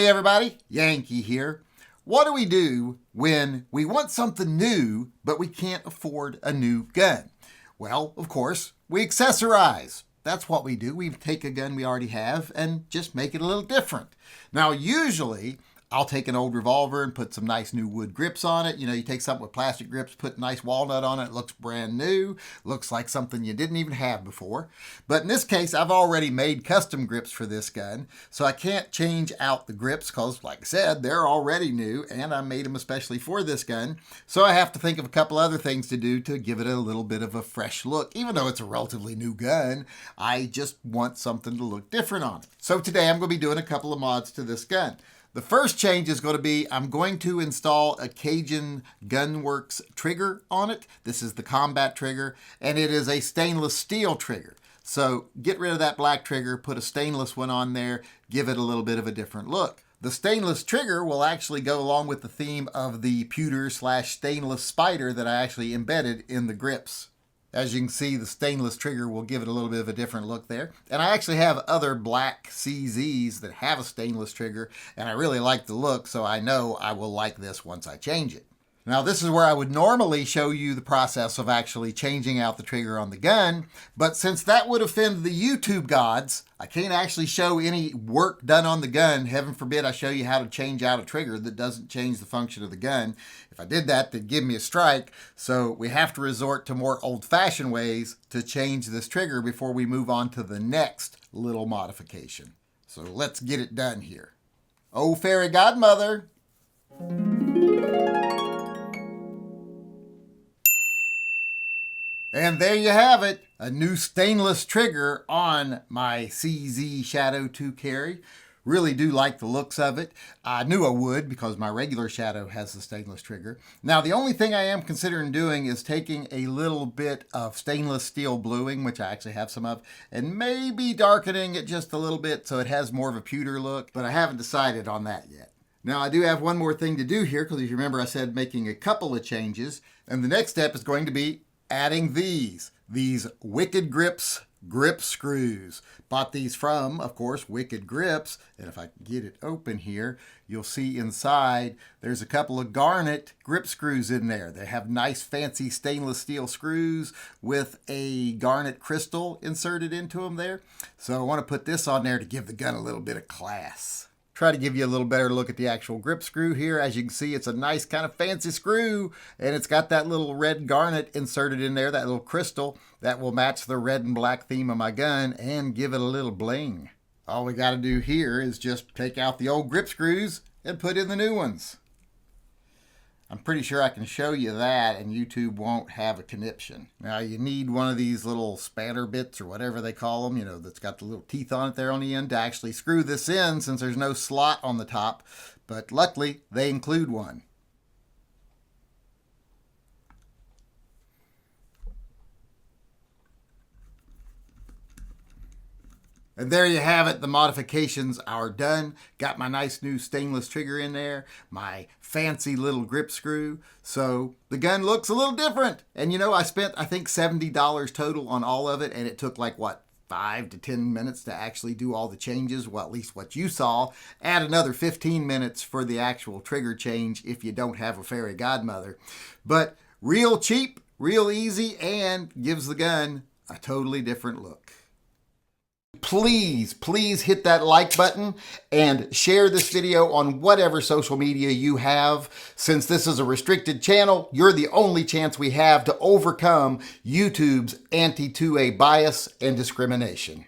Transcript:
Hey everybody, Yankee here. What do we do when we want something new, but we can't afford a new gun? Well, of course, we accessorize. That's what we do. We take a gun we already have and just make it a little different. Now, usually, I'll take an old revolver and put some nice new wood grips on it. You know, you take something with plastic grips, put nice walnut on it. It looks brand new. Looks like something you didn't even have before. But in this case, I've already made custom grips for this gun. So I can't change out the grips because, like I said, they're already new and I made them especially for this gun. So I have to think of a couple other things to do to give it a little bit of a fresh look. Even though it's a relatively new gun, I just want something to look different on it. So today I'm going to be doing a couple of mods to this gun. The first change is going to be I'm going to install a Cajun Gunworks trigger on it. This is the combat trigger, and it is a stainless steel trigger. So get rid of that black trigger, put a stainless one on there, give it a little bit of a different look. The stainless trigger will actually go along with the theme of the pewter/stainless spider that I actually embedded in the grips. As you can see, the stainless trigger will give it a little bit of a different look there. And I actually have other black CZs that have a stainless trigger, and I really like the look, so I know I will like this once I change it. Now, this is where I would normally show you the process of actually changing out the trigger on the gun, but since that would offend the YouTube gods, I can't actually show any work done on the gun. Heaven forbid I show you how to change out a trigger that doesn't change the function of the gun. If I did that, they'd give me a strike, so we have to resort to more old-fashioned ways to change this trigger before we move on to the next little modification. So let's get it done here. Oh, fairy godmother! And there you have it, a new stainless trigger on my CZ Shadow 2 carry. Really do like the looks of it. I knew I would because my regular Shadow has the stainless trigger. Now the only thing I am considering doing is taking a little bit of stainless steel bluing, which I actually have some of, and maybe darkening it just a little bit so it has more of a pewter look, but I haven't decided on that yet. Now I do have one more thing to do here because if you remember I said making a couple of changes, and the next step is going to be adding these Wicked Grips grip screws. Bought these from, of course, Wicked Grips. And if I can get it open here, you'll see inside there's a couple of garnet grip screws in there. They have nice fancy stainless steel screws with a garnet crystal inserted into them there. So I want to put this on there to give the gun a little bit of class. Try to give you a little better look at the actual grip screw here. As you can see, it's a nice kind of fancy screw, and it's got that little red garnet inserted in there, that little crystal that will match the red and black theme of my gun and give it a little bling. All we got to do here is just take out the old grip screws and put in the new ones. I'm pretty sure I can show you that and YouTube won't have a conniption. Now you need one of these little spanner bits or whatever they call them, you know, that's got the little teeth on it there on the end to actually screw this in since there's no slot on the top, but luckily they include one. And there you have it. The modifications are done. Got my nice new stainless trigger in there, my fancy little grip screw. So the gun looks a little different. And you know, I spent, I think, $70 total on all of it. And it took like, what, 5 to 10 minutes to actually do all the changes. Well, at least what you saw. Add another 15 minutes for the actual trigger change if you don't have a fairy godmother. But real cheap, real easy, and gives the gun a totally different look. Please hit that like button and share this video on whatever social media you have. Since this is a restricted channel, you're the only chance we have to overcome YouTube's anti-2A bias and discrimination.